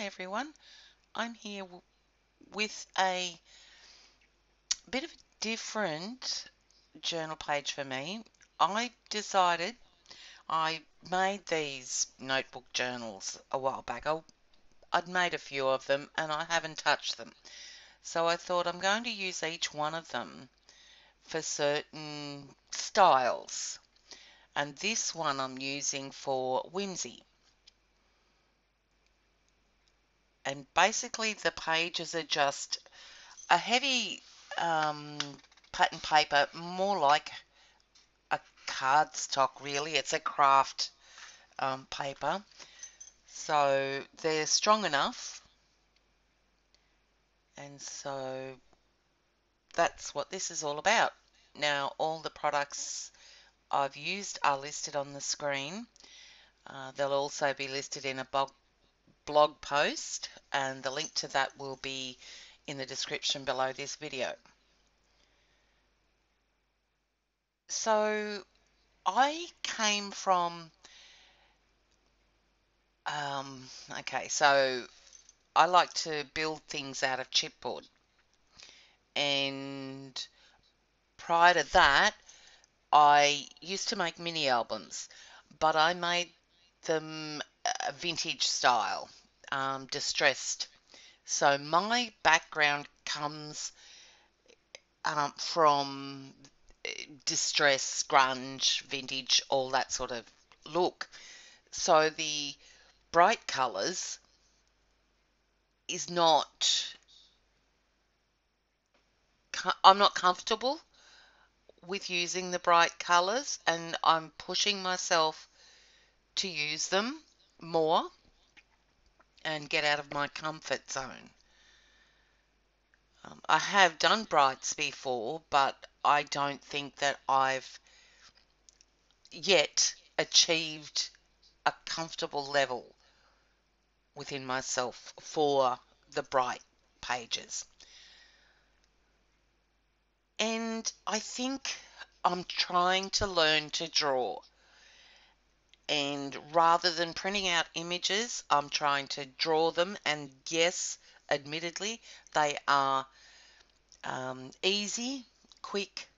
Hi everyone, I'm here with a bit of a different journal page for me. I made these notebook journals a while back. I'd made a few of them and I haven't touched them. So I thought I'm going to use each one of them for certain styles. And this one I'm using for whimsy. And basically the pages are just a heavy pattern paper, more like a cardstock really. It's a craft paper, so they're strong enough, and so that's what this is all about. Now all the products I've used are listed on the screen. They'll also be listed in a blog post, and the link to that will be in the description below this video. So I came from okay, so I like to build things out of chipboard, and prior to that I used to make mini albums, but I made them vintage style, distressed. So my background comes from distress, grunge, vintage, all that sort of look. So the bright colours is not, I'm not comfortable with using the bright colours, and I'm pushing myself to use them more and get out of my comfort zone. I have done brights before, but I don't think that I've yet achieved a comfortable level within myself for the bright pages. And I think I'm trying to learn to draw. And rather than printing out images, I'm trying to draw them. And yes, admittedly, they are easy, quick,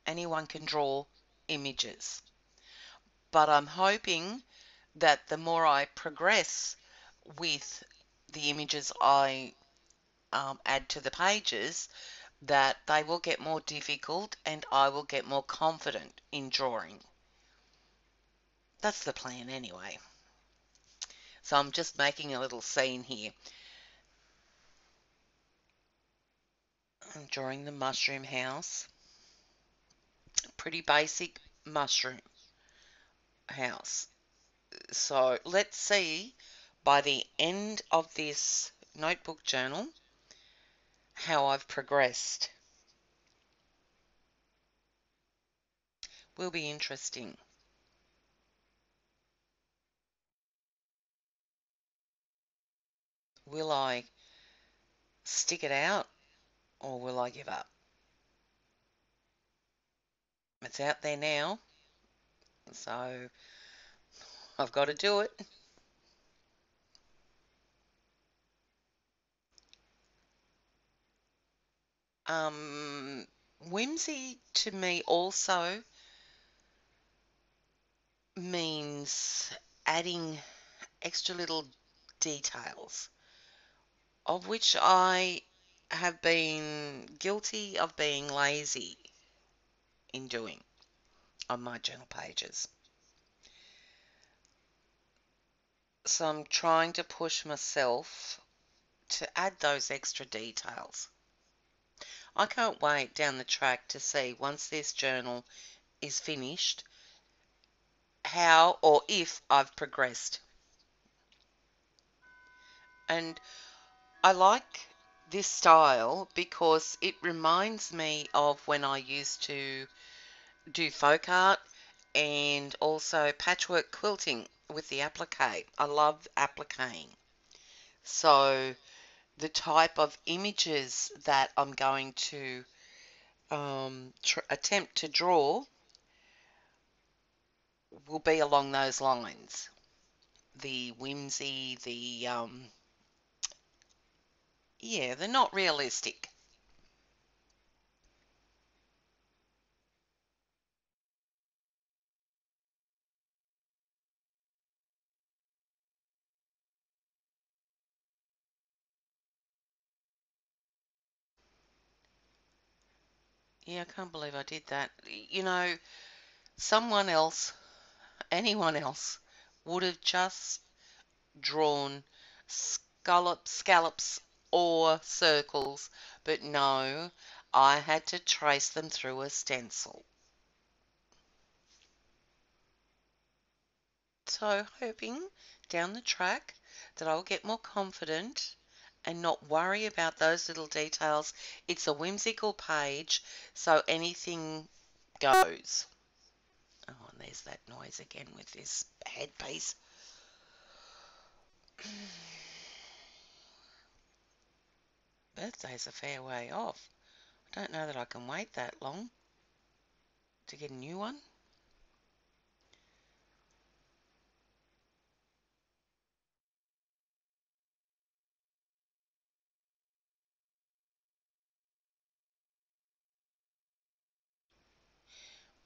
anyone can draw images. But I'm hoping that the more I progress with the images I add to the pages, that they will get more difficult and I will get more confident in drawing. That's the plan anyway. So I'm just making a little scene here. I'm drawing the mushroom house. Pretty basic mushroom house. So let's see by the end of this notebook journal how I've progressed. Will be interesting. Will I stick it out or will I give up? It's out there now, so I've got to do it. Whimsy to me also means adding extra little details, of which I have been guilty of being lazy in doing on my journal pages. So I'm trying to push myself to add those extra details. I can't wait down the track to see, once this journal is finished, how or if I've progressed. And I like this style because it reminds me of when I used to do folk art and also patchwork quilting with the applique. I love appliquing. So the type of images that I'm going to attempt to draw will be along those lines. The whimsy, the Yeah, they're not realistic. Yeah, I can't believe I did that. Someone else, anyone else, would have just drawn scallops or circles, but no, I had to trace them through a stencil. So, hoping down the track that I'll get more confident and not worry about those little details. It's a whimsical page, so anything goes. Oh, and there's that noise again with this headpiece. Birthday's a fair way off. I don't know that I can wait that long to get a new one.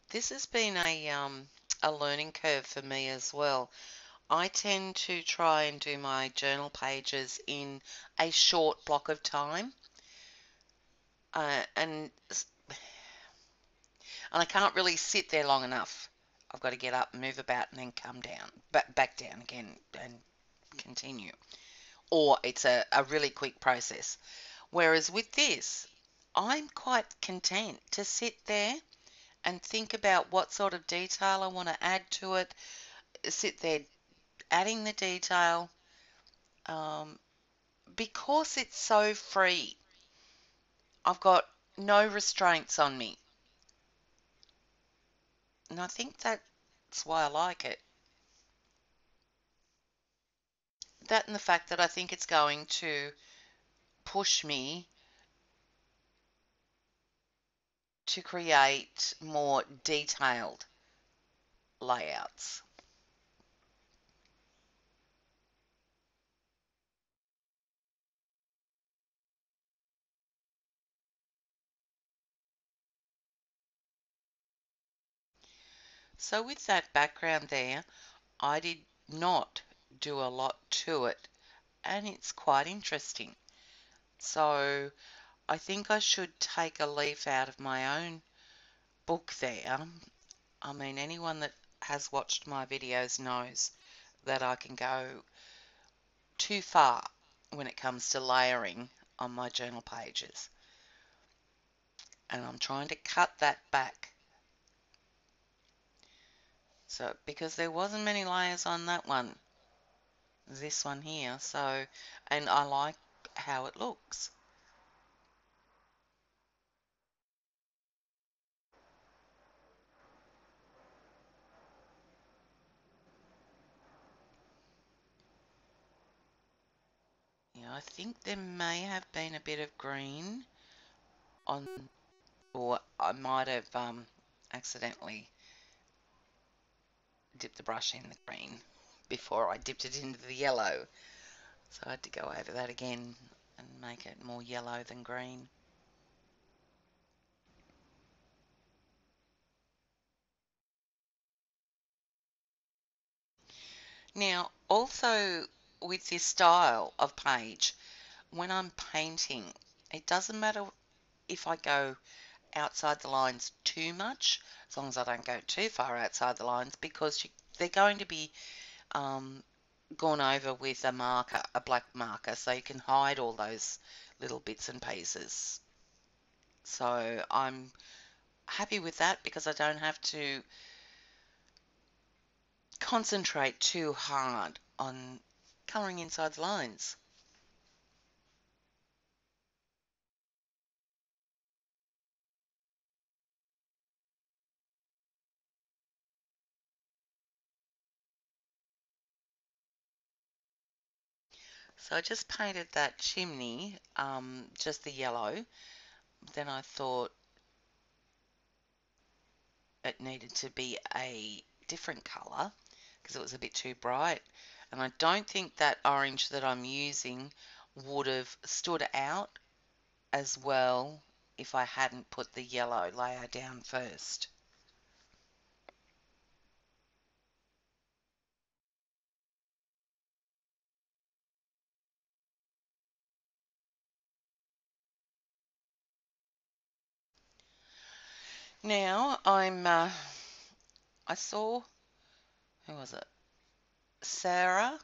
This has been a learning curve for me as well. I tend to try and do my journal pages in a short block of time, and I can't really sit there long enough. I've got to get up, move about, and then come down, back down again, and continue. Or it's a really quick process. Whereas with this, I'm quite content to sit there and think about what sort of detail I want to add to it, sit there adding the detail, um, because it's so free. I've got no restraints on me, and I think that's why I like it. That and the fact that I think it's going to push me to create more detailed layouts. So with that background there, I did not do a lot to it, and it's quite interesting. So I think I should take a leaf out of my own book there. I mean, anyone that has watched my videos knows that I can go too far when it comes to layering on my journal pages. And I'm trying to cut that back. So, because there wasn't many layers on that one, this one here, so, and I like how it looks. Yeah, I think there may have been a bit of green on, or I might have accidentally dipped the brush in the green before I dipped it into the yellow. So I had to go over that again and make it more yellow than green. Now, also with this style of page, when I'm painting, it doesn't matter if I go outside the lines too much, as long as I don't go too far outside the lines, because they're going to be um, gone over with a marker, a black marker, so you can hide all those little bits and pieces. So I'm happy with that because I don't have to concentrate too hard on colouring inside the lines. So I just painted that chimney, just the yellow. Then I thought it needed to be a different colour because it was a bit too bright. And I don't think that orange that I'm using would have stood out as well if I hadn't put the yellow layer down first. Now I saw, who was it? Sarah,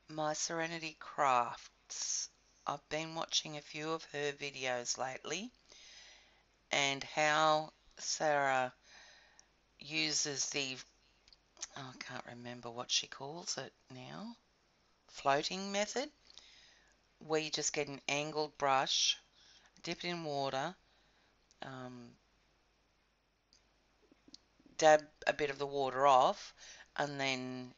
My Serenity Crafts. I've been watching a few of her videos lately, and how Sarah uses the, oh, I can't remember what she calls it now, floating method, where you just get an angled brush, dip it in water, um, dab a bit of the water off, and then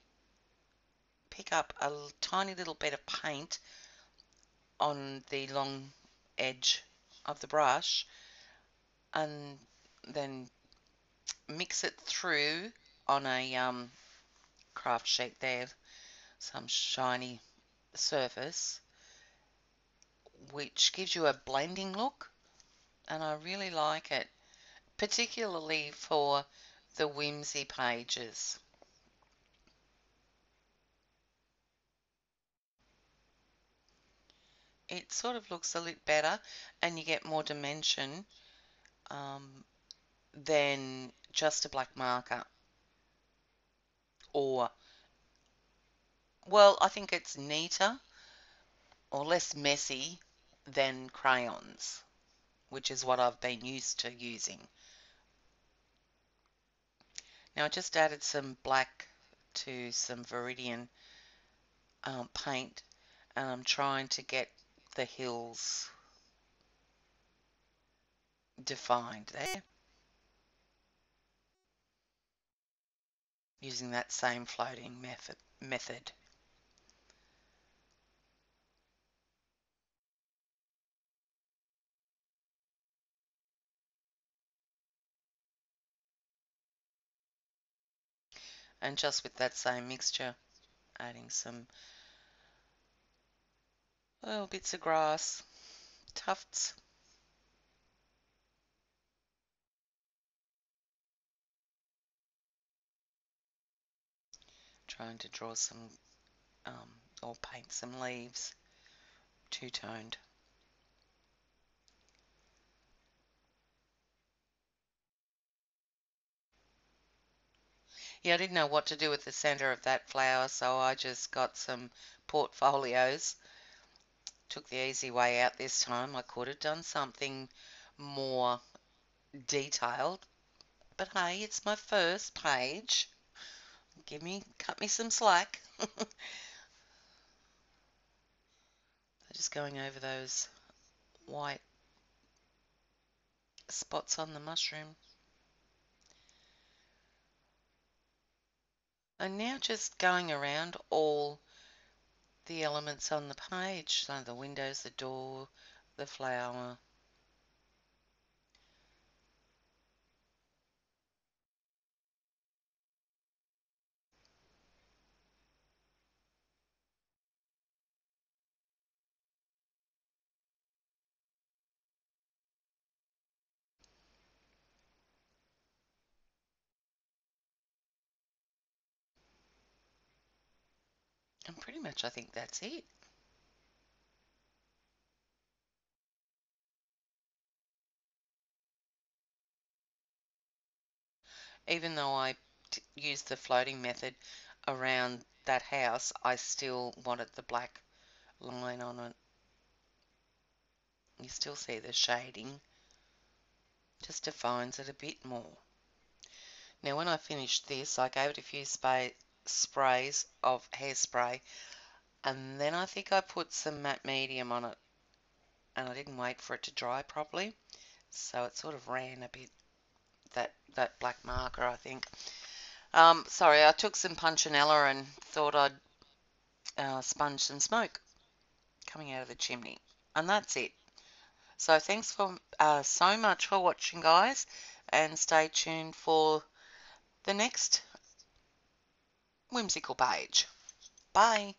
pick up a tiny little bit of paint on the long edge of the brush, and then mix it through on a craft sheet there, some shiny surface, which gives you a blending look, and I really like it, particularly for the whimsy pages. It sort of looks a little better, and you get more dimension um, than just a black marker. Or, well, I think it's neater or less messy than crayons, which is what I've been used to using. Now I just added some black to some Viridian paint, and I'm trying to get the hills defined there using that same floating method. And just with that same mixture, adding some little bits of grass, tufts. Trying to draw some or paint some leaves, two-toned. Yeah, I didn't know what to do with the center of that flower, so I just got some portfolios. Took the easy way out this time. I could have done something more detailed, but hey, it's my first page. Cut me some slack. Just going over those white spots on the mushroom. And now just going around all the elements on the page. So the windows, the door, the flower. And pretty much I think that's it. Even though I used the floating method around that house, I still wanted the black line on it. You still see the shading, just defines it a bit more. Now when I finished this, I gave it a few sprays of hairspray, and then I think I put some matte medium on it, and I didn't wait for it to dry properly, so it sort of ran a bit, that black marker, I think. Sorry, I took some punchinella and thought I'd sponge some smoke coming out of the chimney, and that's it. So thanks for so much for watching, guys, and stay tuned for the next whimsical page. Bye.